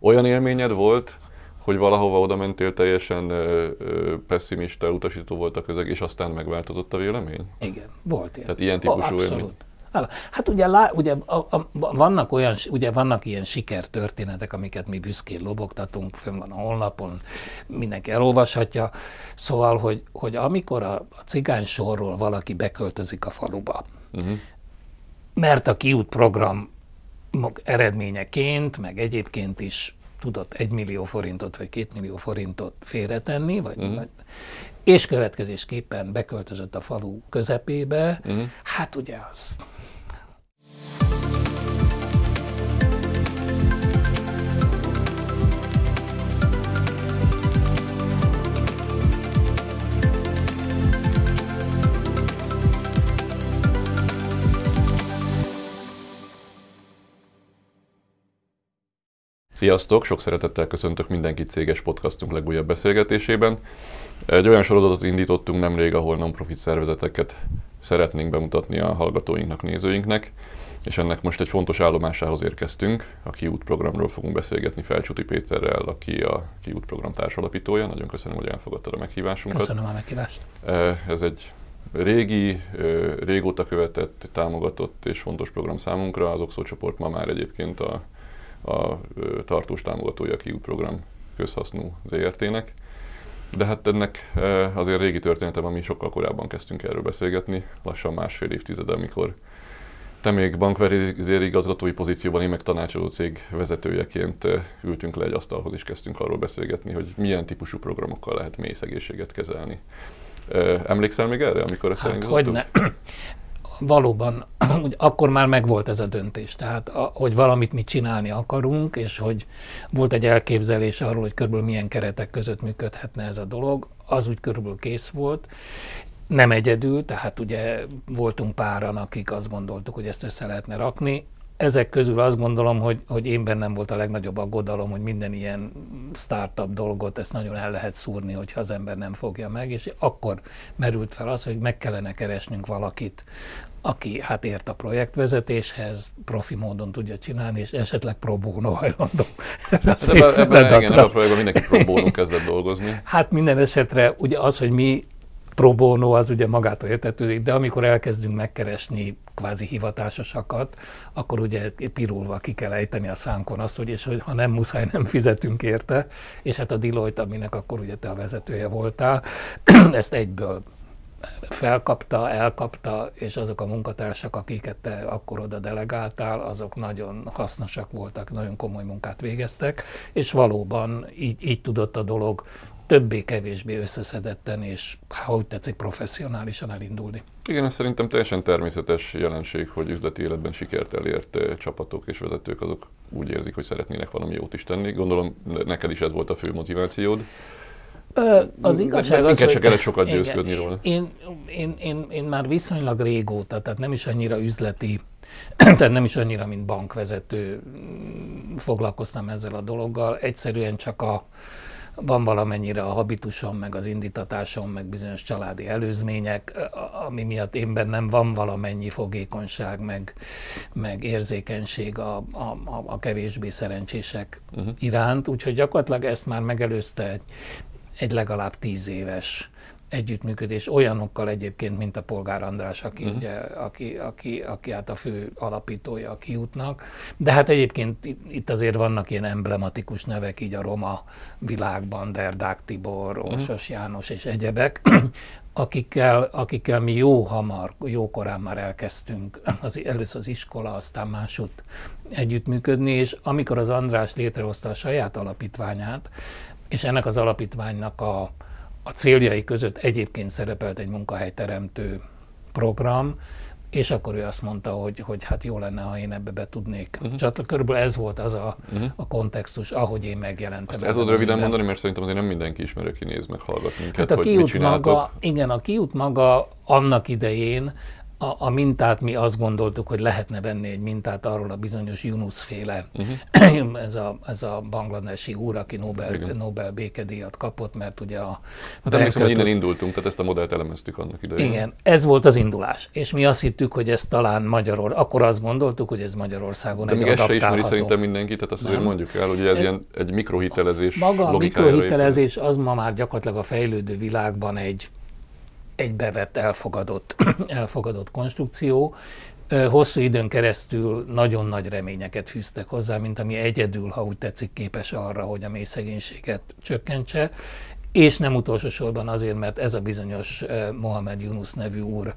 Olyan élményed volt, hogy valahova oda mentél, teljesen pesszimista, utasító volt a közeg, és aztán megváltozott a vélemény? Igen, volt ilyen. Tehát ilyen típusú élmény? Hát ugye vannak ilyen sikertörténetek, amiket mi büszkén lobogtatunk, fönn van a honlapon, mindenki elolvashatja. Szóval, hogy amikor a cigány sorról valaki beköltözik a faluba, mert a Kiút program eredményeként, meg egyébként is tudott 1 millió forintot vagy 2 millió forintot félretenni, és következésképpen beköltözött a falu közepébe, hát ugye az... Sziasztok! Sok szeretettel köszöntök mindenkit céges podcastunk legújabb beszélgetésében. Egy olyan sorozatot indítottunk nemrég, ahol non-profit szervezeteket szeretnénk bemutatni a hallgatóinknak, nézőinknek, és ennek most egy fontos állomásához érkeztünk. A Kiút programról fogunk beszélgetni Felcsúti Péterrel, aki a Kiút program társalapítója. Nagyon köszönöm, hogy elfogadtad a meghívásunkat. Köszönöm a meghívást. Ez egy régi, régóta követett, támogatott és fontos program számunkra. Az Oxo csoport ma már egyébként a tartós támogatója a Kiút program közhasznú ZRT-nek. De hát ennek azért régi története, mi sokkal korábban kezdtünk erről beszélgetni, lassan másfél évtizede, amikor te még bankvezérigazgatói pozícióban, én meg tanácsadó cég vezetőjeként ültünk le egy asztalhoz, és kezdtünk arról beszélgetni, hogy milyen típusú programokkal lehet mély szegénységet kezelni. Emlékszel még erre, amikor ezt elindítottuk? Hát hogyne. Valóban, akkor már megvolt ez a döntés, tehát hogy valamit mi csinálni akarunk, és hogy volt egy elképzelés arról, hogy körülbelül milyen keretek között működhetne ez a dolog, az úgy körülbelül kész volt. Nem egyedül, tehát ugye voltunk páran, akik azt gondoltuk, hogy ezt össze lehetne rakni. Ezek közül azt gondolom, hogy én bennem volt a legnagyobb aggodalom, hogy minden ilyen startup dolgot, ezt nagyon el lehet szúrni, hogyha az ember nem fogja meg, és akkor merült fel az, hogy meg kellene keresnünk valakit, aki hát ért a projektvezetéshez, profi módon tudja csinálni, és esetleg pro bono hajlandó. Ebben a projektben mindenki pro bono kezdett dolgozni. Hát minden esetre ugye az, hogy mi pro bono, az ugye magától értetődik, de amikor elkezdünk megkeresni kvázi hivatásosakat, akkor ugye pirulva ki kell ejteni a szánkon azt, hogy és hogy ha nem muszáj, nem fizetünk érte, és hát a Deloitte, aminek akkor ugye te a vezetője voltál, ezt egyből felkapta, elkapta, és azok a munkatársak, akiket te akkor oda delegáltál, azok nagyon hasznosak voltak, nagyon komoly munkát végeztek, és valóban így tudott a dolog többé-kevésbé összeszedetten, és ha úgy tetszik, professzionálisan elindulni. Igen, ez szerintem teljesen természetes jelenség, hogy üzleti életben sikert elért csapatok és vezetők, azok úgy érzik, hogy szeretnének valami jót is tenni. Gondolom, neked is ez volt a fő motivációd. Az igazság az, hogy... csak kellett sokat győzködni róla. Én már viszonylag régóta, tehát nem is annyira üzleti, tehát nem is annyira, mint bankvezető foglalkoztam ezzel a dologgal. Egyszerűen csak van valamennyire a habitusom, meg az indítatásom, meg bizonyos családi előzmények, ami miatt én bennem van valamennyi fogékonyság, meg érzékenység a kevésbé szerencsések iránt. Úgyhogy gyakorlatilag ezt már megelőzte egy legalább 10 éves együttműködés olyanokkal egyébként, mint a Polgár András, aki hát a fő alapítója a Kiútnak. De hát egyébként itt azért vannak ilyen emblematikus nevek így a roma világban, Derdák Tibor, Orsos János és egyebek, akikkel mi jó korán már elkezdtünk, először az iskola, aztán másutt együttműködni, és amikor az András létrehozta a saját alapítványát, és ennek az alapítványnak a céljai között egyébként szerepelt egy munkahelyteremtő program, és akkor ő azt mondta, hogy hát jó lenne, ha én ebbe be tudnék. Csak körülbelül ez volt az a kontextus, ahogy én megjelentem. Ezt tudod röviden mondani, mert szerintem azért nem mindenki ismer, aki néz meg, hallgat minket, hát hogy mit csináltok. A Kiút maga annak idején a mintát mi azt gondoltuk, hogy lehetne venni egy mintát arról a bizonyos Yunus-féle, ez a bangladesi úr, aki Nobel békedíjat kapott, mert ugye Hát emlékszem, hogy innen indultunk, tehát ezt a modellt elemeztük annak idején. Igen, ez volt az indulás, és mi azt hittük, hogy ez talán akkor azt gondoltuk, hogy ez Magyarországon egy adaptálható. De még ezt se ismeri szerintem mindenki, tehát azt azért mondjuk el, hogy ez ilyen egy mikrohitelezés maga a logikájára mikrohitelezés az ma már gyakorlatilag a fejlődő világban egy bevett, elfogadott konstrukció. Hosszú időn keresztül nagyon nagy reményeket fűztek hozzá, mint ami egyedül, ha úgy tetszik, képes arra, hogy a mély szegénységet csökkentse. És nem utolsó sorban azért, mert ez a bizonyos Mohamed Yunus nevű úr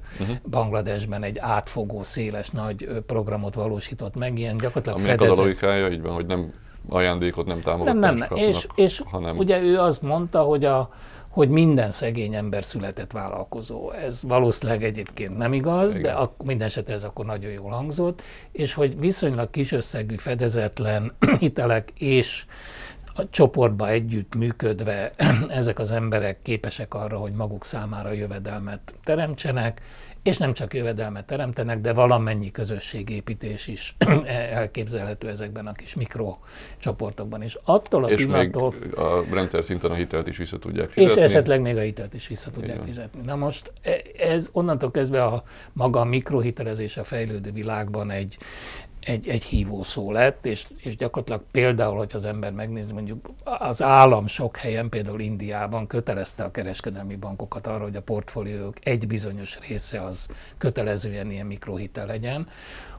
Bangladesben egy átfogó, széles, nagy programot valósított meg, ilyen gyakorlatilag fedezett. Aminek a logikája így van, hogy nem ajándékot, nem támogatást kapnak, és hanem... ugye ő azt mondta, hogy minden szegény ember született vállalkozó. Ez valószínűleg egyébként nem igaz, igen. De minden esetre ez akkor nagyon jól hangzott, és hogy viszonylag kis összegű, fedezetlen hitelek és a csoportba együtt működve ezek az emberek képesek arra, hogy maguk számára jövedelmet teremtsenek, és nem csak jövedelmet teremtenek, de valamennyi közösségépítés is elképzelhető ezekben a kis mikrocsoportokban. És attól a és pillanattól... még a rendszer szinten a hitelt is vissza tudják fizetni. És esetleg még a hitelt is vissza tudják fizetni. Na most ez onnantól kezdve maga a mikrohitelezés a fejlődő világban egy hívószó lett, és gyakorlatilag például, hogy az ember megnézi, mondjuk az állam sok helyen, például Indiában kötelezte a kereskedelmi bankokat arra, hogy a portfóliók egy bizonyos része az kötelezően ilyen mikrohitel legyen.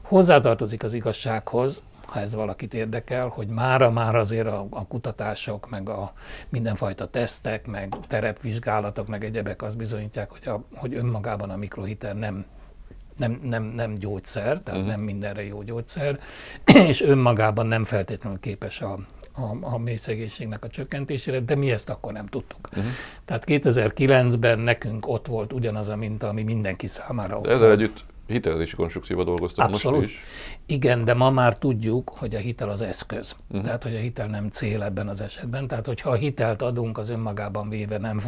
Hozzátartozik az igazsághoz, ha ez valakit érdekel, hogy már azért a kutatások, meg a mindenfajta tesztek, meg terepvizsgálatok, meg egyebek azt bizonyítják, hogy önmagában a mikrohitel nem gyógyszer, tehát nem mindenre jó gyógyszer, és önmagában nem feltétlenül képes a mély szegénységnek a csökkentésére, de mi ezt akkor nem tudtuk. Tehát 2009-ben nekünk ott volt ugyanaz a minta, ami mindenki számára ott de ezzel együtt hitelezési konstrukcióval dolgoztak most is. Igen, de ma már tudjuk, hogy a hitel az eszköz. Tehát, hogy a hitel nem cél ebben az esetben. Tehát, hogyha a hitelt adunk, az önmagában véve nem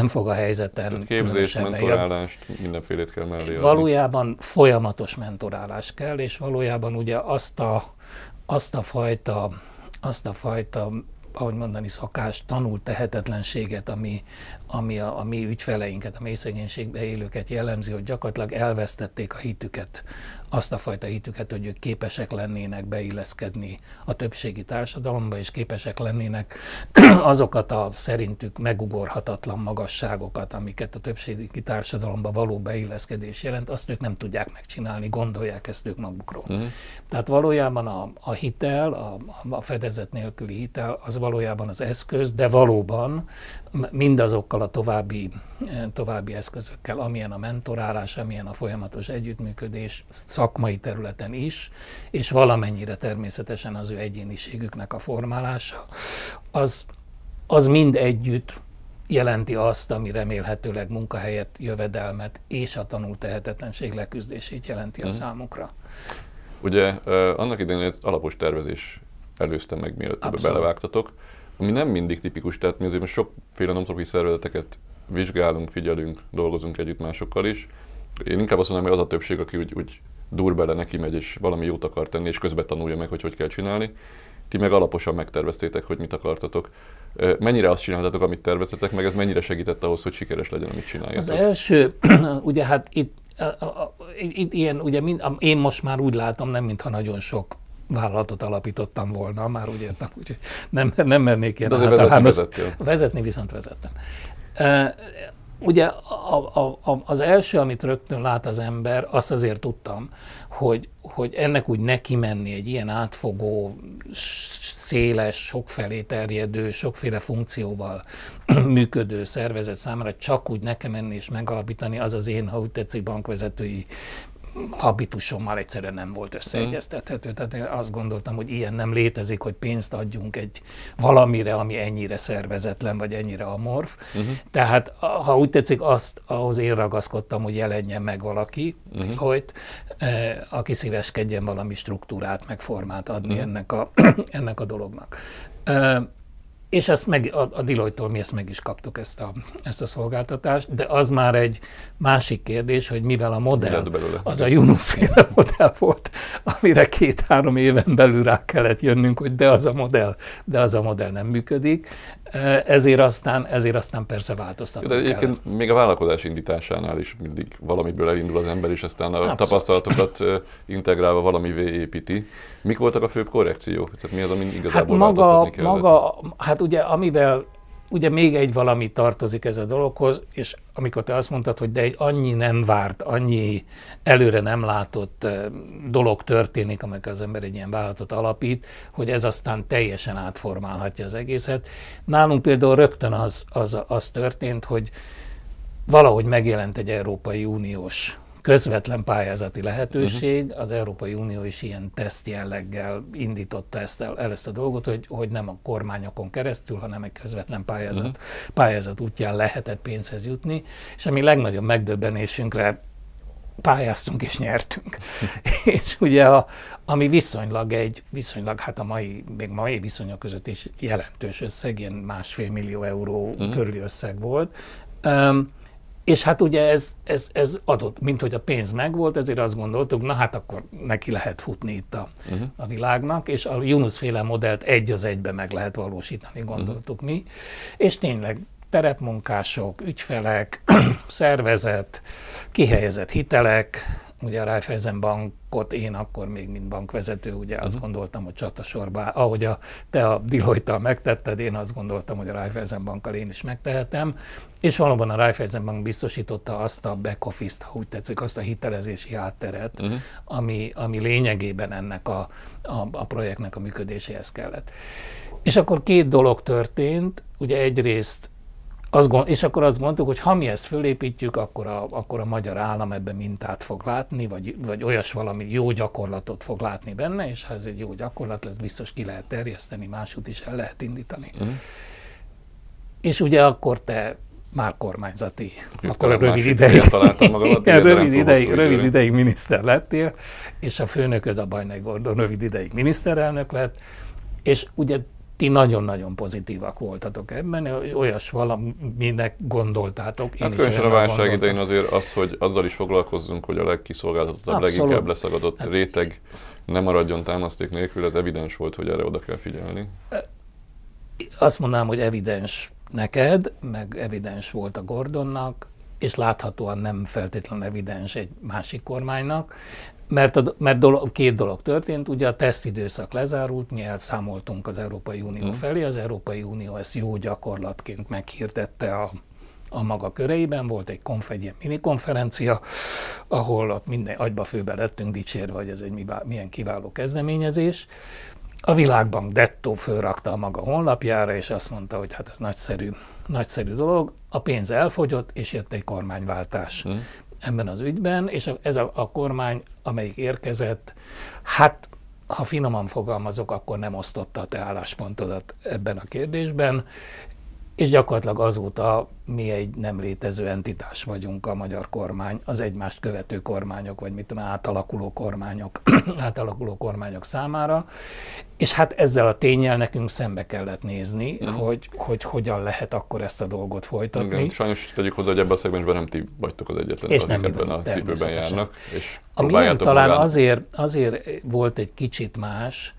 fog a helyzeten képzést, mentorálást, mindenfélét kell mellé adni. Valójában folyamatos mentorálás kell, és valójában ugye azt a fajta ahogy mondani, szakás, tanult tehetetlenséget, ami a mi ügyfeleinket, a mély szegénységbe élőket jellemzi, hogy gyakorlatilag elvesztették a hitüket, azt a fajta hitüket, hogy ők képesek lennének beilleszkedni a többségi társadalomba, és képesek lennének azokat a szerintük megugorhatatlan magasságokat, amiket a többségi társadalomba való beilleszkedés jelent, azt ők nem tudják megcsinálni, gondolják ezt ők magukról. Tehát valójában a hitel, a fedezet nélküli hitel, az valójában az eszköz, de valóban mindazokkal a további eszközökkel, amilyen a mentorálás, amilyen a folyamatos együttműködés szakmai területen is, és valamennyire természetesen az ő egyéniségüknek a formálása, az mind együtt jelenti azt, ami remélhetőleg munkahelyet, jövedelmet és a tanult tehetetlenség leküzdését jelenti a számukra. Ugye annak idején egy alapos tervezés előzte meg, mielőtt ebbe belevágtatok, ami nem mindig tipikus, tehát mi azért most sokféle non-profit szervezeteket vizsgálunk, figyelünk, dolgozunk együtt másokkal is. Én inkább azt mondom, hogy az a többség, aki úgy dur bele, neki megy, és valami jót akar tenni, és közben tanulja meg, hogy kell csinálni. Ti meg alaposan megterveztétek, hogy mit akartatok. Mennyire azt csináltatok, amit terveztetek, meg ez mennyire segített ahhoz, hogy sikeres legyen, amit csináljatok? Az első, ugye hát itt ilyen, ugye én most már úgy látom, nem mintha nagyon sok vállalatot alapítottam volna, már úgy értem, úgyhogy nem mernék ilyen általános. Vezetni viszont vezettem. Ugye az első, amit rögtön lát az ember, azt azért tudtam, hogy ennek úgy neki menni egy ilyen átfogó, széles, sokfelé terjedő, sokféle funkcióval működő szervezet számára csak úgy neki menni és megalapítani, az az én, ha úgy tetszik, bankvezetői habitusommal egyszerűen nem volt összeegyeztethető. Tehát én azt gondoltam, hogy ilyen nem létezik, hogy pénzt adjunk egy valamire, ami ennyire szervezetlen, vagy ennyire amorf. Tehát, ha úgy tetszik, ahhoz én ragaszkodtam, hogy jelenjen meg valaki, hogy aki szíveskedjen valami struktúrát, meg formát adni ennek a dolognak. És ezt a Deloitte-tól mi ezt meg is kaptuk, ezt a szolgáltatást, de az már egy másik kérdés, hogy mivel a modell, az a Yunus-féle modell volt, amire 2-3 éven belül rá kellett jönnünk, hogy de az a modell nem működik, ezért aztán persze változtatni kell. De egyébként még a vállalkozás indításánál is mindig valamiből elindul az ember, és aztán a tapasztalatokat integrálva valamivé építi. Mik voltak a főbb korrekciók? Tehát mi az, ami igazából változtatni kellett? Hát ugye, amivel ugye még egy valami tartozik ez a dologhoz, és amikor te azt mondtad, hogy de egy annyi nem várt, annyi előre nem látott dolog történik, amikor az ember egy ilyen vállalatot alapít, hogy ez aztán teljesen átformálhatja az egészet. Nálunk például rögtön az történt, hogy valahogy megjelent egy Európai Uniós közvetlen pályázati lehetőség, az Európai Unió is ilyen teszt jelleggel indította ezt a dolgot, hogy nem a kormányokon keresztül, hanem egy közvetlen pályázat útján lehetett pénzhez jutni, és ami legnagyobb megdöbbenésünkre pályáztunk és nyertünk. És ugye ami viszonylag hát még mai viszonyok között is jelentős összeg, ilyen 1,5 millió euró körüli összeg volt. És hát ugye ez adott, mint hogy a pénz megvolt, ezért azt gondoltuk, na hát akkor neki lehet futni itt a világnak, és a Yunus-féle modellt egy az egybe meg lehet valósítani, gondoltuk mi. És tényleg terepmunkások, ügyfelek, szervezet, kihelyezett hitelek, ugye a Raiffeisenbankot én akkor még mint bankvezető, ugye azt gondoltam, hogy csatasorba, ahogy te a Deloitte-tal megtetted, én azt gondoltam, hogy a Raiffeisenbankkal én is megtehetem, és valóban a Raiffeisenbank biztosította azt a back office-t, ha úgy tetszik, azt a hitelezési hátteret, ami lényegében ennek a projektnek a működéséhez kellett. És akkor 2 dolog történt, ugye egyrészt és akkor azt gondoltuk, hogy ha mi ezt fölépítjük, akkor a magyar állam ebben mintát fog látni, vagy olyas valami jó gyakorlatot fog látni benne, és ha ez egy jó gyakorlat lesz, biztos ki lehet terjeszteni, máshogy is el lehet indítani. És ugye akkor te már kormányzati, akkor rövid ideig miniszter lettél, és a főnököd, a Bajnai Gordon rövid ideig miniszterelnök lett, és ugye ti nagyon-nagyon pozitívak voltatok ebben, olyas valaminek gondoltátok. Hát különösen a válság idején azért az, hogy azzal is foglalkozzunk, hogy a legkiszolgáltatottabb, leginkább leszakadott réteg nem maradjon támaszték nélkül, ez evidens volt, hogy erre oda kell figyelni. Azt mondanám, hogy evidens neked, meg evidens volt a Gordonnak, és láthatóan nem feltétlenül evidens egy másik kormánynak, mert 2 dolog történt, ugye a tesztidőszak lezárult, mi elszámoltunk az Európai Unió felé, az Európai Unió ezt jó gyakorlatként meghirdette a maga köreiben, volt egy ilyen minikonferencia, ahol ott minden agyba-főbe lettünk dicsérve, hogy ez egy milyen kiváló kezdeményezés. A Világbank dettó fölrakta a maga honlapjára, és azt mondta, hogy hát ez nagyszerű dolog, a pénz elfogyott, és jött egy kormányváltás ebben az ügyben, és ez a kormány, amelyik érkezett, hát ha finoman fogalmazok, akkor nem osztotta a te álláspontodat ebben a kérdésben, és gyakorlatilag azóta mi egy nem létező entitás vagyunk, a magyar kormány, az egymást követő kormányok, vagy mit tudom, átalakuló kormányok számára, és hát ezzel a ténnyel nekünk szembe kellett nézni, hogy hogyan lehet akkor ezt a dolgot folytatni. Igen, sajnos tegyük hozzá, hogy ebben a szegmensben nem ti vagytok az egyetlen, akik ebben a cipőben járnak. És ami talán azért volt egy kicsit más,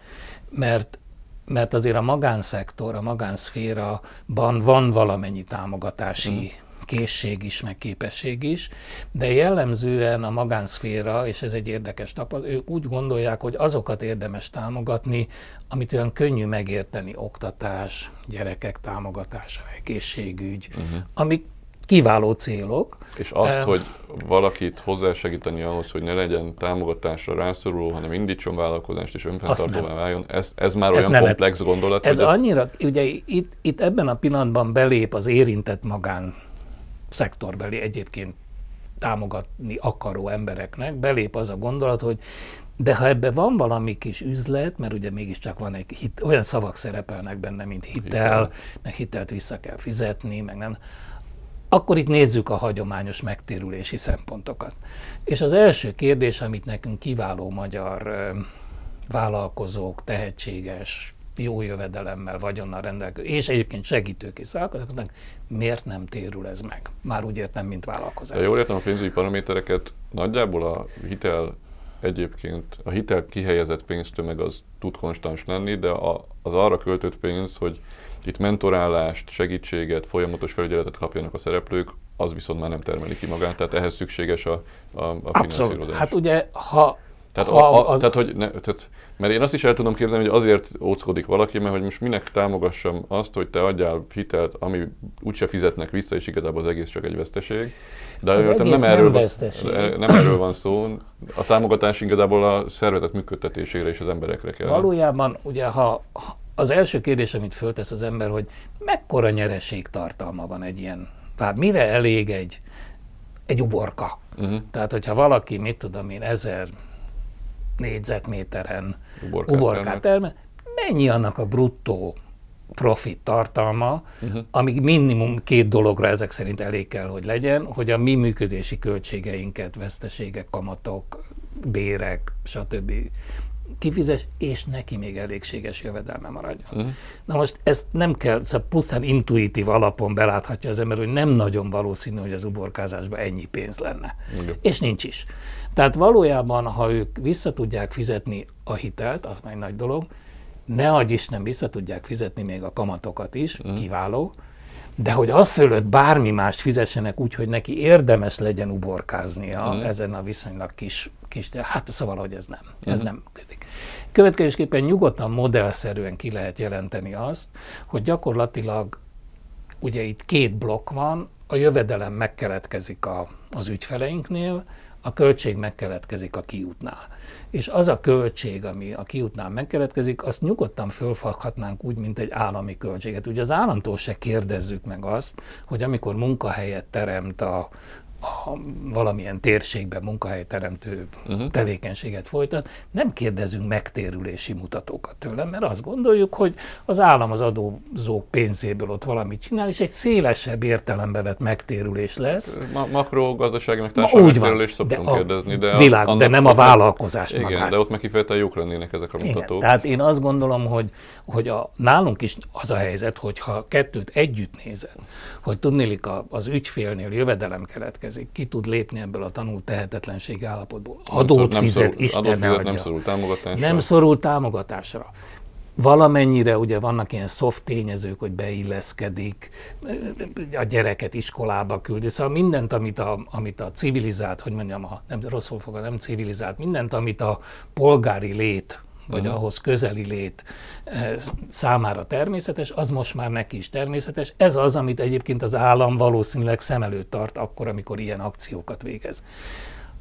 mert azért a magánszektor, a magánszféraban van valamennyi támogatási készség is, meg képesség is, de jellemzően a magánszféra, és ez egy érdekes tapasztalat, ők úgy gondolják, hogy azokat érdemes támogatni, amit olyan könnyű megérteni, oktatás, gyerekek támogatása, egészségügy, amik kiváló célok. És azt, hogy valakit hozzásegíteni ahhoz, hogy ne legyen támogatásra rászoruló, hanem indítson vállalkozást és önfenntartóvá váljon, ez már olyan komplex gondolat. Ez annyira, ugye itt ebben a pillanatban belép az érintett magánszektorbeli egyébként támogatni akaró embereknek, belép az a gondolat, hogy de ha ebben van valami kis üzlet, mert ugye mégiscsak van olyan szavak szerepelnek benne, mint hitel, meg hitelt vissza kell fizetni, meg nem, akkor itt nézzük a hagyományos megtérülési szempontokat. És az első kérdés, amit nekünk kiváló magyar vállalkozók, tehetséges, jó jövedelemmel, vagyonnal rendelkező, és egyébként segítőkész vállalkozóknak, miért nem térül ez meg? Már úgy értem, mint vállalkozás. Ha jól értem a pénzügyi paramétereket, nagyjából a hitel kihelyezett pénztömeg az tud konstans lenni, de az arra költött pénz, hogy itt mentorálást, segítséget, folyamatos felügyeletet kapjanak a szereplők, az viszont már nem termeli ki magát, tehát ehhez szükséges a finanszírozás. Hát ugye, mert én azt is el tudom képzelni, hogy azért óckodik valaki, mert hogy most minek támogassam azt, hogy te adjál hitelt, ami úgyse fizetnek vissza, és igazából az egész csak egy veszteség. De az egész nem erről van szó. A támogatás igazából a szervezet működtetésére és az emberekre kell. Valójában ugye, ha az első kérdés, amit föltesz az ember, hogy mekkora nyereségtartalma van egy ilyen, tehát mire elég egy uborka. Tehát, hogyha valaki, mit tudom én, 1000 négyzetméteren uborkát termel, mennyi annak a bruttó profit tartalma, amíg minimum 2 dologra ezek szerint elég kell, hogy legyen, hogy a mi működési költségeinket, veszteségek, kamatok, bérek, stb. Kifizes, és neki még elégséges jövedelme maradjon. Na most ezt nem kell, szóval pusztán intuitív alapon beláthatja az ember, hogy nem nagyon valószínű, hogy az uborkázásban ennyi pénz lenne. És nincs is. Tehát valójában, ha ők vissza tudják fizetni a hitelt, az már egy nagy dolog, ne adj Isten, vissza tudják fizetni még a kamatokat is, kiváló, de hogy az fölött bármi mást fizessenek úgy, hogy neki érdemes legyen uborkáznia ezen a viszonylag kis hát szóval, hogy ez nem működik. Következésképpen nyugodtan, modellszerűen ki lehet jelenteni azt, hogy gyakorlatilag ugye itt 2 blokk van, a jövedelem megkeletkezik az ügyfeleinknél, a költség megkeletkezik a kiútnál. És az a költség, ami a kiútnál megkeletkezik, azt nyugodtan fölfoghatnánk úgy, mint egy állami költséget. Ugye az államtól se kérdezzük meg azt, hogy amikor munkahelyet teremt a valamilyen térségben munkahelyteremtő tevékenységet folytat, nem kérdezünk megtérülési mutatókat tőlem, mert azt gondoljuk, hogy az állam az adózók pénzéből ott valamit csinál, és egy szélesebb értelembe vett megtérülés lesz. Makrogazdasági meg társadalmi megtérülést szoktunk kérdezni. De nem a vállalkozást magát. Igen, de ott meg kifejezetten jók lennének ezek a mutatók. Igen, tehát én azt gondolom, hogy nálunk is az a helyzet, hogyha kettőt együtt nézed, hogy tudnélik az ügyfélnél jövedelem keletkezik, ki tud lépni ebből a tanult tehetetlenség állapotból. Adót fizet, Isten ne adja. Nem szorul támogatásra. Nem szorul támogatásra. Valamennyire ugye vannak ilyen soft tényezők, hogy beilleszkedik, a gyereket iskolába küldi. Szóval mindent, amit a civilizált, hogy mondjam, nem rosszul fogad, nem civilizált, mindent, amit a polgári lét, vagy ahhoz közeli lét számára természetes, az most már neki is természetes. Ez az, amit egyébként az állam valószínűleg szem előtt tart akkor, amikor ilyen akciókat végez.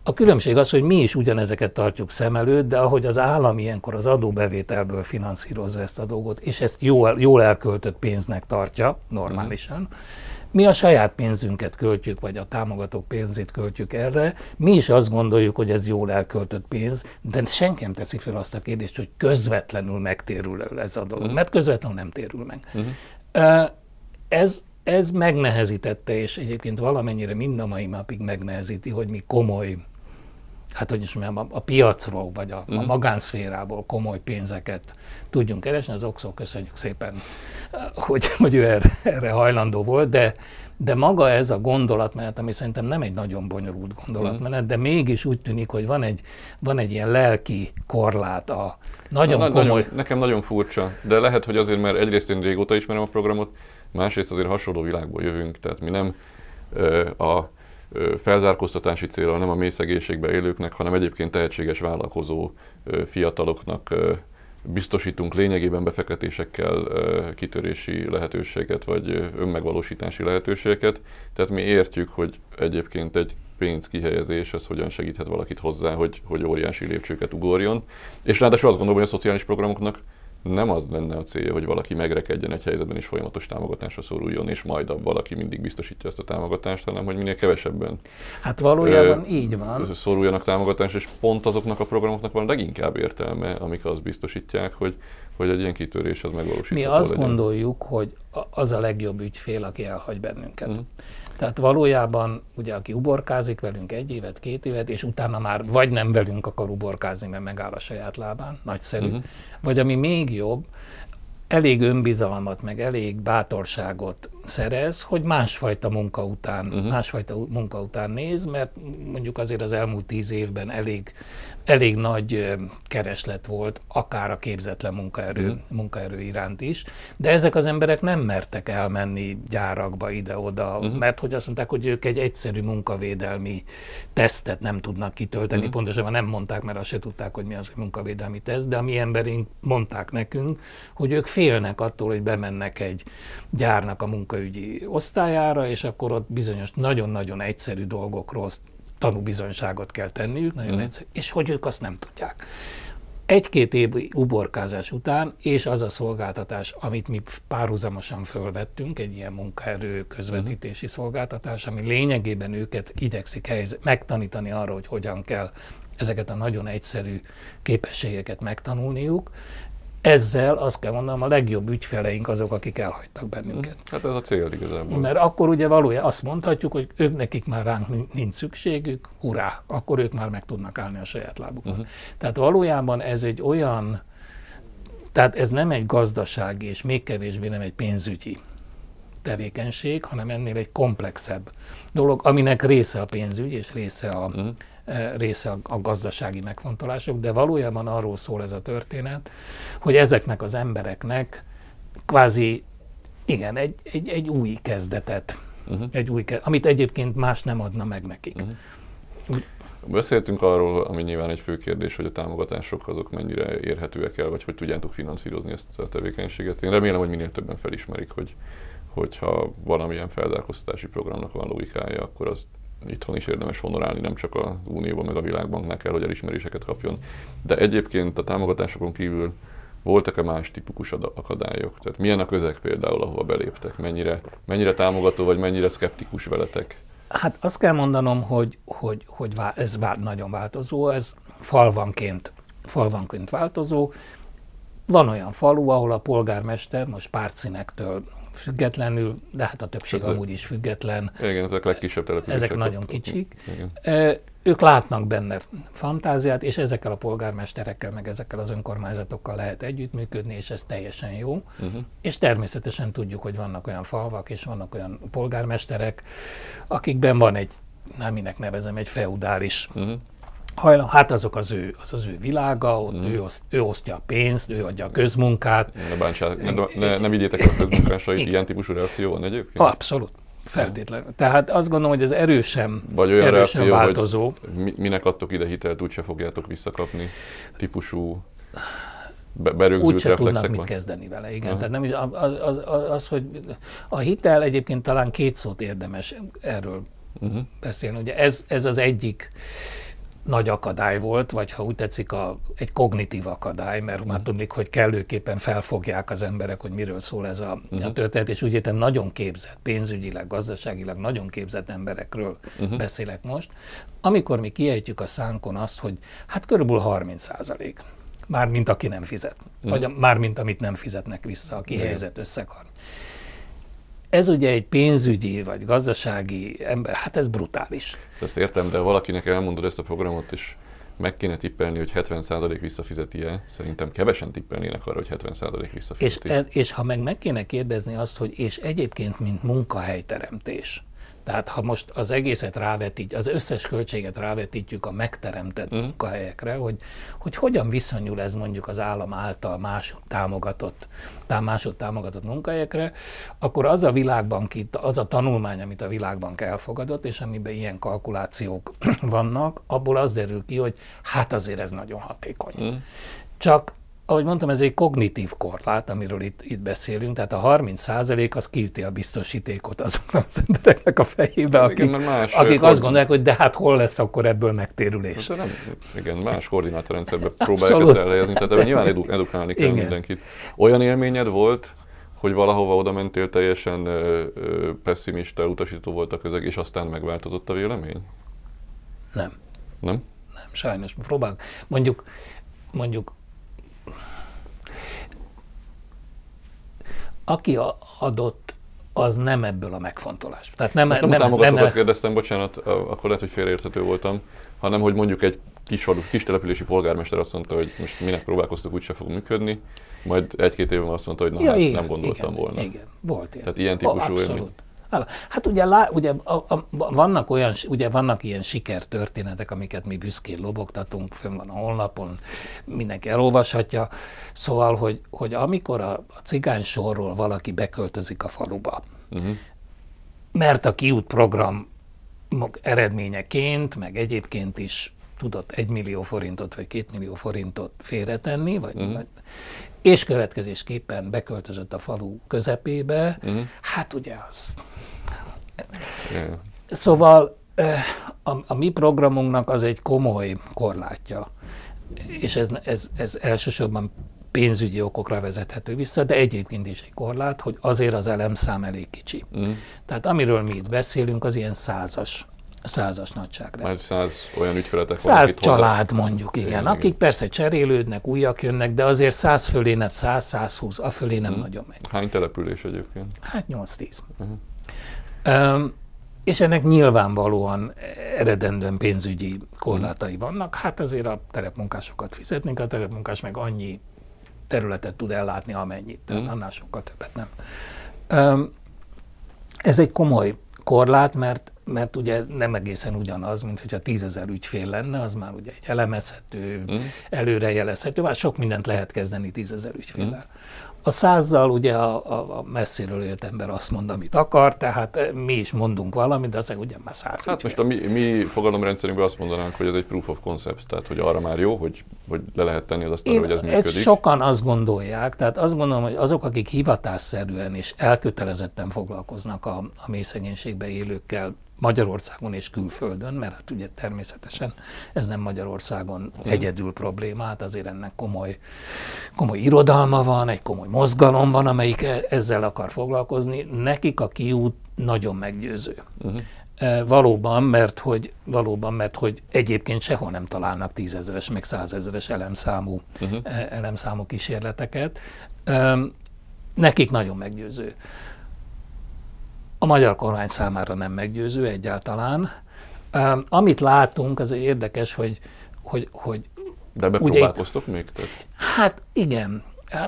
A különbség az, hogy mi is ugyanezeket tartjuk szem előtt, de ahogy az állam ilyenkor az adóbevételből finanszírozza ezt a dolgot, és ezt jól elköltött pénznek tartja normálisan, mi a saját pénzünket költjük, vagy a támogatók pénzét költjük erre, mi is azt gondoljuk, hogy ez jól elköltött pénz, de senki nem teszi fel azt a kérdést, hogy közvetlenül megtérül ez a dolog, mert közvetlenül nem térül meg. Ez megnehezítette, és egyébként valamennyire mind a mai napig megnehezíti, hogy mi komoly, hát hogy is mondjam, a piacról, vagy a magánszférából komoly pénzeket tudjunk keresni. Az Oxo, köszönjük szépen, hogy ő erre hajlandó volt, de maga ez a gondolatmenet, ami szerintem nem egy nagyon bonyolult gondolatmenet, de mégis úgy tűnik, hogy van egy ilyen lelki korlát a komoly... Nekem nagyon furcsa, de lehet, hogy azért, mert egyrészt én régóta ismerem a programot, másrészt azért hasonló világból jövünk, tehát mi nem a felzárkóztatási célra, nem a mély szegénységben élőknek, hanem egyébként tehetséges vállalkozó fiataloknak biztosítunk lényegében befektetésekkel kitörési lehetőséget, vagy önmegvalósítási lehetőségeket. Tehát mi értjük, hogy egyébként egy pénzkihelyezés, az hogyan segíthet valakit hozzá, hogy óriási lépcsőket ugorjon. És ráadásul azt gondolom, hogy a szociális programoknak nem az lenne a célja, hogy valaki megrekedjen egy helyzetben és folyamatos támogatásra szoruljon, és majd valaki mindig biztosítja ezt a támogatást, hanem hogy minél kevesebben hát valójában így van. Szoruljanak támogatásra, és pont azoknak a programoknak van leginkább értelme, amik azt biztosítják, hogy egy ilyen kitörés az megvalósítható legyen. Mi azt gondoljuk, hogy az a legjobb ügyfél, aki elhagy bennünket. Tehát valójában, ugye, aki uborkázik velünk 1 évet, 2 évet, és utána már vagy nem velünk akar uborkázni, mert megáll a saját lábán, nagyszerű, vagy ami még jobb, elég önbizalmat, meg elég bátorságot szerez, hogy másfajta munka után néz, mert mondjuk azért az elmúlt 10 évben elég nagy kereslet volt, akár a képzetlen munkaerő iránt is, de ezek az emberek nem mertek elmenni gyárakba ide-oda, mert hogy azt mondták, hogy ők egy egyszerű munkavédelmi tesztet nem tudnak kitölteni, pontosabban nem mondták, mert azt se tudták, hogy mi az, hogy munkavédelmi teszt, de a mi emberünk mondták nekünk, hogy ők félnek attól, hogy bemennek egy gyárnak a munkaügyi osztályára, és akkor ott bizonyos nagyon-nagyon egyszerű dolgokról tanúbizonyságot kell tenniük, nagyon egyszerű, és hogy ők azt nem tudják. 1-2 év uborkázás után, és az a szolgáltatás, amit mi párhuzamosan fölvettünk, egy ilyen munkaerő közvetítési szolgáltatás, ami lényegében őket igyekszik megtanítani arra, hogy hogyan kell ezeket a nagyon egyszerű képességeket megtanulniuk. Ezzel azt kell mondanom, a legjobb ügyfeleink azok, akik elhagytak bennünket. Hát ez a cél igazából. Mert akkor ugye valójában azt mondhatjuk, hogy nekik már ránk nincs szükségük, hurrá, akkor ők már meg tudnak állni a saját lábukon. Tehát valójában ez egy olyan, tehát ez nem egy gazdasági, és még kevésbé nem egy pénzügyi tevékenység, hanem ennél egy komplexebb dolog, aminek része a pénzügy, és része a gazdasági megfontolások, de valójában arról szól ez a történet, hogy ezeknek az embereknek kvázi, igen, egy új kezdetet, amit egyébként más nem adna meg nekik. Beszéltünk arról, ami nyilván egy fő kérdés, hogy a támogatások azok mennyire érhetőek el, vagy hogy tudjátok finanszírozni ezt a tevékenységet. Én remélem, hogy minél többen felismerik, hogyha valamilyen felzárkóztatási programnak van logikája, akkor az itthon is érdemes honorálni, nem csak az Unióban, meg a Világbanknál kell, hogy elismeréseket kapjon. De egyébként a támogatásokon kívül voltak-e más tipikus akadályok? Tehát milyen a közeg például, ahova beléptek? Mennyire támogató, vagy mennyire szkeptikus veletek? Hát azt kell mondanom, hogy ez nagyon változó, ez falvanként változó. Van olyan falu, ahol a polgármester most pártszínektől függetlenül, de hát a többség amúgy is független. Igen, ezek legkisebb települések. Ezek nagyon kicsik. Ők látnak benne fantáziát, és ezekkel a polgármesterekkel, meg ezekkel az önkormányzatokkal lehet együttműködni, és ez teljesen jó. És természetesen tudjuk, hogy vannak olyan falvak, és vannak olyan polgármesterek, akikben van egy, minek nevezem, egy feudális hajlam, hát azok az ő világa, ő osztja a pénzt, ő adja a közmunkát. Ne vigyétek el a közmunkásait, ilyen típusú reakció van egyébként? Abszolút, feltétlenül. Tehát azt gondolom, hogy ez erősen reakció, változó. Hogy minek adtok ide hitelt, úgyse fogjátok visszakapni típusú berögzült úgyse reflexek tudnak mit kezdeni vele, igen. Tehát nem, az, hogy a hitel egyébként talán 2 szót érdemes erről beszélni. Ugye ez az egyik nagy akadály volt, vagy ha úgy tetszik, egy kognitív akadály, mert már tudnik, hogy kellőképpen felfogják az emberek, hogy miről szól ez a történet, és úgy értem nagyon képzett, pénzügyileg, gazdaságilag nagyon képzett emberekről beszélek most. Amikor mi kiejtjük a szánkon azt, hogy hát körülbelül 30%, mármint aki nem fizet, vagy mármint amit nem fizetnek vissza, a kihelyezett összeg. Ez ugye egy pénzügyi vagy gazdasági ember, hát ez brutális. Ezt értem, de valakinek elmondod ezt a programot, és meg kéne tippelni, hogy 70% visszafizeti-e. Szerintem kevesen tippelnének arra, hogy 70% visszafizeti. És ha meg kéne kérdezni azt, hogy és egyébként mint munkahelyteremtés, tehát ha most az egészet az összes költséget rávetítjük a megteremtett munkahelyekre, hogy hogyan viszonyul ez mondjuk az állam által másod támogatott munkahelyekre, akkor az a tanulmány, amit a Világbank elfogadott, és amiben ilyen kalkulációk vannak, abból az derül ki, hogy hát azért ez nagyon hatékony. Csak ahogy mondtam, ez egy kognitív korlát, amiről itt beszélünk, tehát a 30% az kiüti a biztosítékot azoknak az embereknek a fejébe, akik azt gondolják, hogy de hát hol lesz akkor ebből megtérülés. Igen, más koordinátorrendszerben próbálják ezt elhelyezni, tehát nyilván edukálni kell mindenkit. Olyan élményed volt, hogy valahova oda mentél, teljesen pessimista, utasító volt a közeg, és aztán megváltozott a vélemény? Nem. Nem? Nem, sajnos. Próbálok. Mondjuk aki adott az nem ebből a megfontolás. Tehát nem a támogatókat kérdeztem, bocsánat, akkor lehet, hogy félreérthető voltam, hanem hogy mondjuk egy kis települési polgármester azt mondta, hogy most minek próbálkoztuk, úgyse fog működni, majd 1-2 évben azt mondta, hogy na, hát nem gondoltam volna. Igen, volt ilyen. Tehát ilyen típusú élmény. Hát ugye vannak ilyen sikertörténetek, amiket mi büszkén lobogtatunk, fönn van a honlapon, mindenki elolvashatja. Szóval, hogy amikor a cigány sorról valaki beköltözik a faluba, mert a Kiút program eredményeként, meg egyébként is tudott 1 millió forintot vagy 2 millió forintot félretenni, és következésképpen beköltözött a falu közepébe, hát ugye az... Szóval a mi programunknak az egy komoly korlátja, és ez elsősorban pénzügyi okokra vezethető vissza, de egyébként is egy korlát, hogy azért az elemszám elég kicsi. Tehát amiről mi itt beszélünk, az ilyen százas nagyságrend. Majd 100 olyan ügyfeletek van, 100 család mondjuk, igen, akik persze cserélődnek, újak jönnek, de azért 100 fölé, 100-120, a fölé nem nagyon megy. Hány település egyébként? Hát 8-10. És ennek nyilvánvalóan eredendően pénzügyi korlátai vannak, hát azért a terepmunkásokat fizetnénk, a terepmunkás meg annyi területet tud ellátni, amennyit, tehát annál sokkal többet nem. Ez egy komoly korlát, mert ugye nem egészen ugyanaz, mint hogyha 10 000 ügyfél lenne, az már ugye egy elemezhető, előrejelezhető, már sok mindent lehet kezdeni 10 000 ügyféllel. A 100-zal ugye a messziről jött ember azt mond, amit akar, tehát mi is mondunk valamit, de aztán ugye már 100 Hát ügyfél. most a mi fogalomrendszerünkben azt mondanánk, hogy ez egy proof of concept, tehát hogy arra már jó, hogy le lehet tenni az asztalra, hogy ez működik. Ezt sokan azt gondolják, tehát azt gondolom, hogy azok, akik hivatásszerűen és elkötelezetten foglalkoznak a mélyszegénységben élőkkel Magyarországon és külföldön, mert hát ugye természetesen ez nem Magyarországon egyedül probléma, hát azért ennek komoly irodalma van, egy komoly mozgalom van, amelyik ezzel akar foglalkozni. Nekik a Kiút nagyon meggyőző. Valóban, mert hogy egyébként sehol nem találnak 10 000-es, meg 100 000-es elemszámú kísérleteket. Nekik nagyon meggyőző. A magyar kormány számára nem meggyőző egyáltalán. Amit látunk, az érdekes, hogy de bepróbálkoztok még? Hát igen,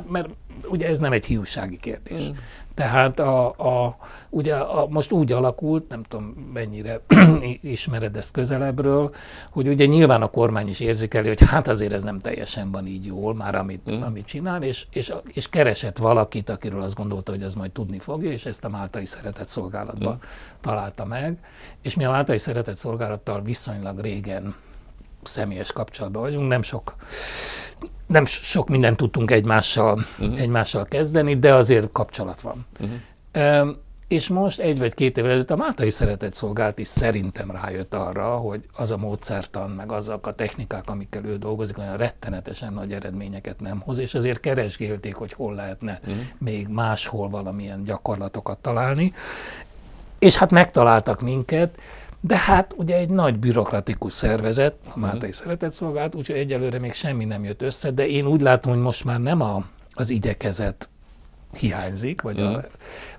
mert ugye ez nem egy hiúsági kérdés. Tehát ugye most úgy alakult, nem tudom mennyire ismered ezt közelebbről, hogy ugye nyilván a kormány is érzékeli, hogy hát azért ez nem teljesen van így jól már, amit csinál, és keresett valakit, akiről azt gondolta, hogy ez majd tudni fogja, és ezt a Máltai Szeretett Szolgálatba találta meg. És mi a Máltai Szeretett Szolgálattal viszonylag régen személyes kapcsolatban vagyunk, nem sok mindent tudtunk egymással kezdeni, de azért kapcsolat van. És most 1 vagy 2 évvel ezelőtt a Máltai Szeretett Szolgálat is szerintem rájött arra, hogy az a módszertan, meg azok a technikák, amikkel ő dolgozik, olyan rettenetesen nagy eredményeket nem hoz, és azért keresgélték, hogy hol lehetne még máshol valamilyen gyakorlatokat találni. És hát megtaláltak minket, de hát ugye egy nagy bürokratikus szervezet, a Máltai Szeretett Szolgálat, úgyhogy egyelőre még semmi nem jött össze, de én úgy látom, hogy most már nem az igyekezet hiányzik,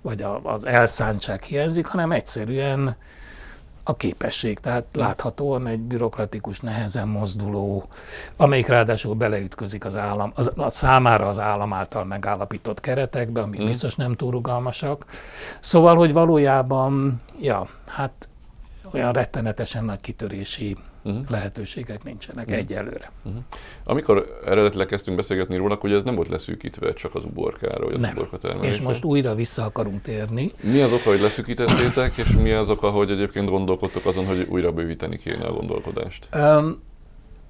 vagy az elszántság hiányzik, hanem egyszerűen a képesség. Tehát láthatóan egy bürokratikus, nehezen mozduló, amelyik ráadásul beleütközik az állam, számára az állam által megállapított keretekbe, amik biztos nem túl rugalmasak. Szóval, hogy valójában, hát olyan rettenetesen nagy kitörési lehetőségek nincsenek egyelőre. Amikor eredetileg kezdtünk beszélgetni róla, hogy ez nem volt leszűkítve csak az uborkára, vagy az uborka termelésre. És most újra vissza akarunk térni. Mi az oka, hogy leszűkítettétek, és mi az oka, hogy egyébként gondolkodtok azon, hogy újra bővíteni kéne a gondolkodást?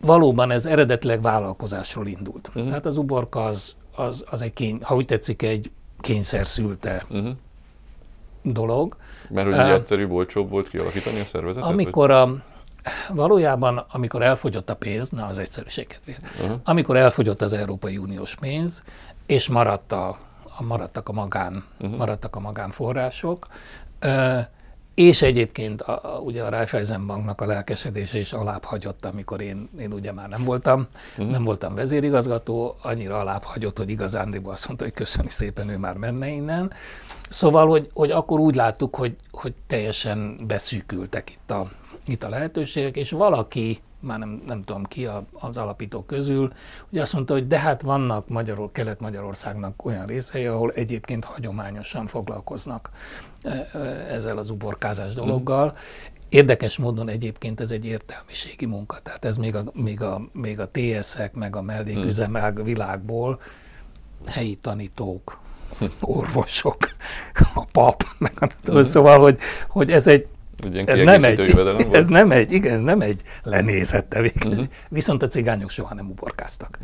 Valóban ez eredetileg vállalkozásról indult. Tehát az uborka az egy, ha úgy tetszik, egy kényszer szülte dolog. Mert hogy egyszerűbb, olcsóbb volt kialakítani a szervezetet? Valójában, amikor elfogyott a pénz, az egyszerűség kedvéért, amikor elfogyott az Európai Uniós pénz, és maradtak a magánforrások, És egyébként ugye a Raiffeisenbanknak a lelkesedése is alább hagyott, amikor én ugye már nem voltam vezérigazgató, annyira alább hagyott, hogy igazándiból azt mondta, hogy köszöni szépen, ő már menne innen. Szóval, hogy akkor úgy láttuk, hogy teljesen beszűkültek itt a lehetőségek, és valaki, már nem tudom ki az alapítók közül, ugye azt mondta, hogy de hát vannak Kelet-Magyarországnak olyan részei, ahol egyébként hagyományosan foglalkoznak ezzel az uborkázás dologgal. Érdekes módon egyébként ez egy értelmiségi munka, tehát ez még a TS-ek, meg a melléküzemek világból helyi tanítók, orvosok, a pap, szóval, hogy ez nem egy lenézett tevékenység. Viszont a cigányok soha nem uborkáztak.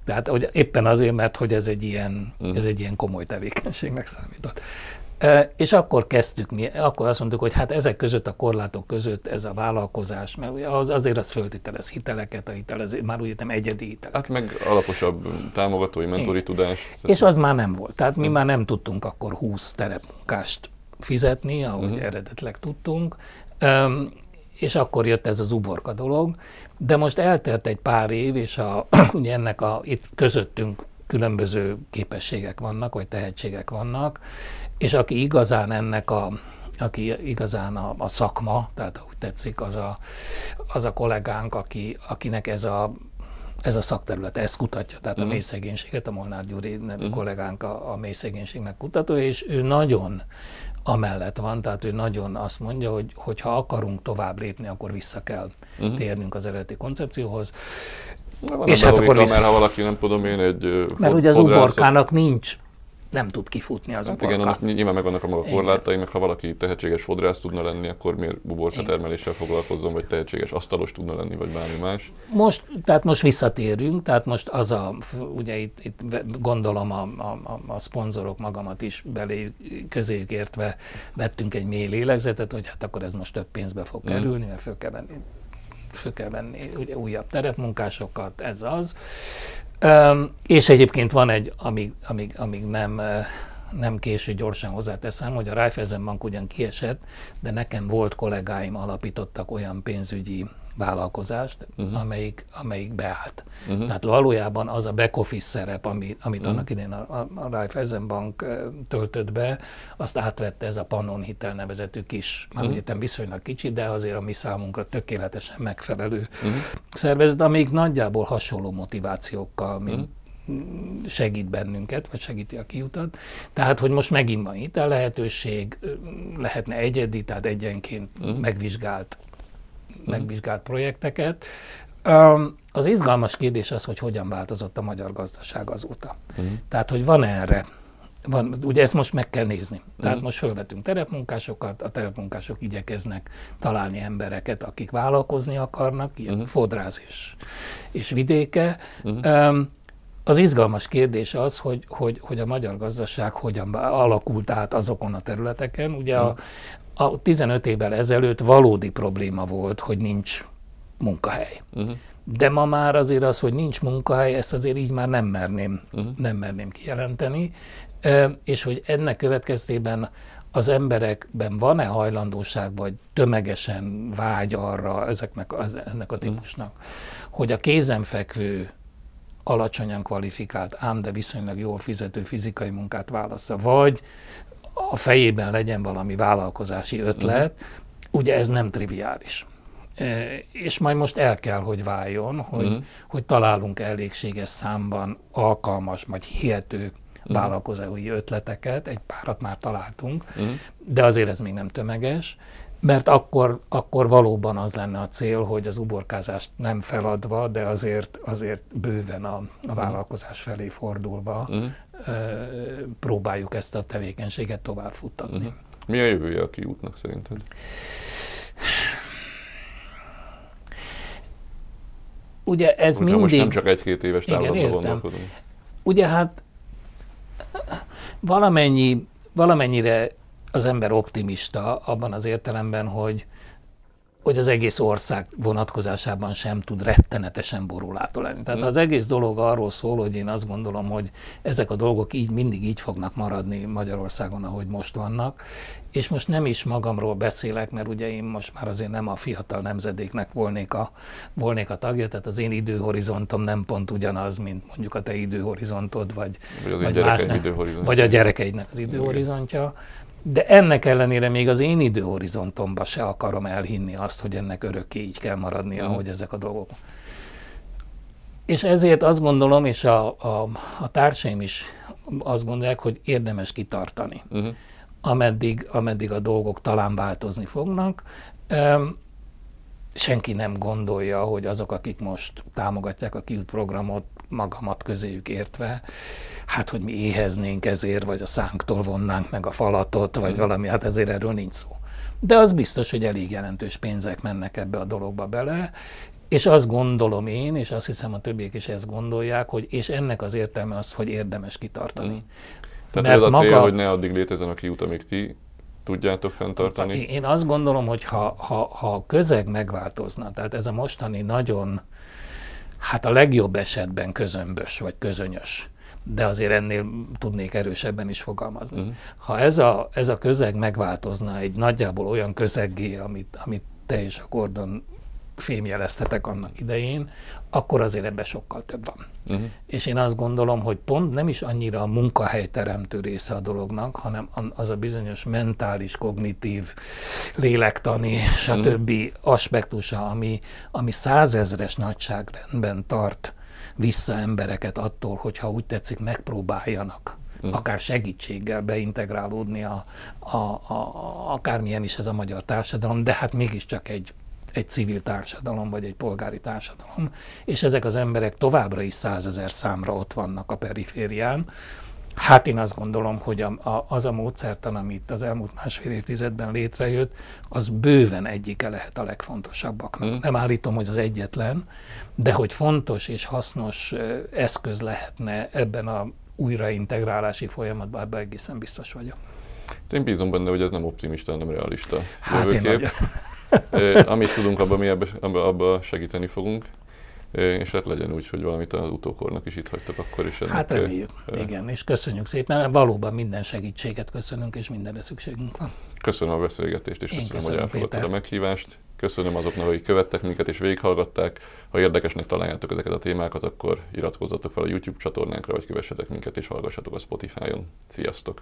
Tehát hogy éppen azért, mert hogy ez egy ilyen komoly tevékenységnek számított. És akkor akkor azt mondtuk, hogy hát ezek között, a korlátok között ez a vállalkozás, mert azért az föltételez hiteleket, már úgy értem egyedi hiteleket. Hát meg alaposabb támogatói, mentori tudás. És az már nem volt. Tehát mi már nem tudtunk akkor 20 terepmunkást fizetni, ahogy eredetileg tudtunk, és akkor jött ez az uborka dolog, de most eltelt egy pár év, és ugye itt közöttünk különböző képességek vannak, vagy tehetségek vannak, és aki igazán a szakma, tehát ahogy tetszik, az a kollégánk, akinek ez a szakterület, ezt kutatja, tehát a mélyszegénységet, a Molnár Gyuri nevű kollégánk a mélyszegénységnek kutatója, és ő nagyon amellett van, tehát ő nagyon azt mondja, hogy ha akarunk tovább lépni, akkor vissza kell térnünk az eredeti koncepcióhoz. És hát akkor mert ha valaki, nem tudom én, mert ugye az uborkának nem tud kifutni az uborka. Igen, nyilván megvannak a maga korlátai, meg ha valaki tehetséges fodrász tudna lenni, akkor miért uborka termeléssel foglalkozzon, vagy tehetséges asztalos tudna lenni, vagy bármi más. Tehát most visszatérünk, tehát most ugye itt gondolom a szponzorok, magamat is közéjük értve vettünk egy mély lélegzetet, hogy hát akkor ez most több pénzbe fog kerülni, mert föl kell venni ugye újabb terepmunkásokat, ez az. És egyébként van amíg nem késő, gyorsan hozzáteszem, hogy a Raiffeisenbank ugyan kiesett, de nekem volt kollégáim alapítottak olyan pénzügyi vállalkozást, amelyik beállt. Tehát valójában az a back office szerep, amit annak idején a Raiffeisenbank töltött be, azt átvette ez a Pannon Hitel nevezetű kis, már ugye viszonylag kicsi, de azért a mi számunkra tökéletesen megfelelő szervezet, amelyik nagyjából hasonló motivációkkal, segít bennünket, vagy segíti a kiutat. Tehát, hogy most megint van hitel lehetőség, lehetne egyedi, tehát egyenként megvizsgált projekteket. Az izgalmas kérdés az, hogy hogyan változott a magyar gazdaság azóta. Tehát, hogy van erre, ugye ezt most meg kell nézni. Tehát most fölvetünk terepmunkásokat, a terepmunkások igyekeznek találni embereket, akik vállalkozni akarnak, ilyen fodrász és vidéke. Az izgalmas kérdés az, hogy a magyar gazdaság hogyan alakult át azokon a területeken. Ugye a 15 évvel ezelőtt valódi probléma volt, hogy nincs munkahely. De ma már azért az, hogy nincs munkahely, ezt azért így már nem merném kijelenteni, és hogy ennek következtében az emberekben van-e hajlandóság, vagy tömegesen vágy arra ennek a típusnak, hogy a kézenfekvő, alacsonyan kvalifikált, ám de viszonylag jól fizető fizikai munkát válassza, vagy a fejében legyen valami vállalkozási ötlet, ugye ez nem triviális. És majd most el kell, hogy váljon, hogy találunk elégséges számban alkalmas, vagy hihető vállalkozói ötleteket, egy párat már találtunk, de azért ez még nem tömeges, mert akkor valóban az lenne a cél, hogy az uborkázást nem feladva, de azért bőven a vállalkozás felé fordulva próbáljuk ezt a tevékenységet tovább futtatni. Mi a jövője a kiútnak szerinted? Ugye ez mindig... Most nem csak egy-két éves távlatban gondolkodunk. Ugye hát valamennyire az ember optimista abban az értelemben, hogy hogy az egész ország vonatkozásában sem tud rettenetesen borulátó lenni. Tehát az egész dolog arról szól, hogy én azt gondolom, hogy ezek a dolgok mindig így fognak maradni Magyarországon, ahogy most vannak. És most nem is magamról beszélek, mert ugye én most már azért nem a fiatal nemzedéknek volnék a tagja, tehát az én időhorizontom nem pont ugyanaz, mint mondjuk a te időhorizontod, vagy a gyerekeidnek az időhorizontja. De ennek ellenére még az én időhorizontomban se akarom elhinni azt, hogy ennek örökké így kell maradnia, ahogy ezek a dolgok. És ezért azt gondolom, és a társaim is azt gondolják, hogy érdemes kitartani, ameddig a dolgok talán változni fognak. Senki nem gondolja, hogy azok, akik most támogatják a KIUT programot, magamat közéjük értve, hát, hogy mi éheznénk ezért, vagy a szánktól vonnánk meg a falatot, vagy valami, hát ezért erről nincs szó. De az biztos, hogy elég jelentős pénzek mennek ebbe a dologba bele, és azt gondolom én, és azt hiszem a többiek is ezt gondolják, hogy és ennek az értelme az, hogy érdemes kitartani. Tehát ez a cél, hogy ne addig létezzen a KIUT, amíg ti tudjátok fenntartani? Én azt gondolom, hogy ha a közeg megváltozna, tehát ez a mostani nagyon, hát a legjobb esetben közömbös vagy közönyös, de azért ennél tudnék erősebben is fogalmazni. Ha ez a közeg megváltozna egy nagyjából olyan közeggé, amit te és a Gordon fémjeleztetek annak idején, akkor azért ebben sokkal több van. És én azt gondolom, hogy pont nem is annyira a munkahelyteremtő része a dolognak, hanem az a bizonyos mentális, kognitív, lélektani, stb. Aspektusa, ami 100 000-es nagyságrendben tart vissza embereket attól, hogyha úgy tetszik, megpróbáljanak akár segítséggel beintegrálódni akármilyen is ez a magyar társadalom, de hát mégiscsak egy civil társadalom, vagy egy polgári társadalom, és ezek az emberek továbbra is 100 000 számra ott vannak a periférián. Hát én azt gondolom, hogy az a módszertan, amit az elmúlt 1,5 évtizedben létrejött, az bőven egyike lehet a legfontosabbaknak. Nem állítom, hogy az egyetlen, de hogy fontos és hasznos eszköz lehetne ebben a újraintegrálási folyamatban, ebben egészen biztos vagyok. Én bízom benne, hogy ez nem optimista, hanem realista jövőkép. Amit tudunk, abba segíteni fogunk, és hát legyen úgy, hogy valamit az utókornak is itt hagytak akkor is. Hát reméljük, igen, és köszönjük szépen, valóban minden segítséget köszönünk, és mindenre szükségünk van. Köszönöm a beszélgetést, és köszönöm, hogy elfogadtad a meghívást. Köszönöm azoknak, akik követtek minket és végighallgatták. Ha érdekesnek találjátok ezeket a témákat, akkor iratkozzatok fel a YouTube csatornánkra, vagy kövessetek minket és hallgassatok a Spotify-on. Sziasztok!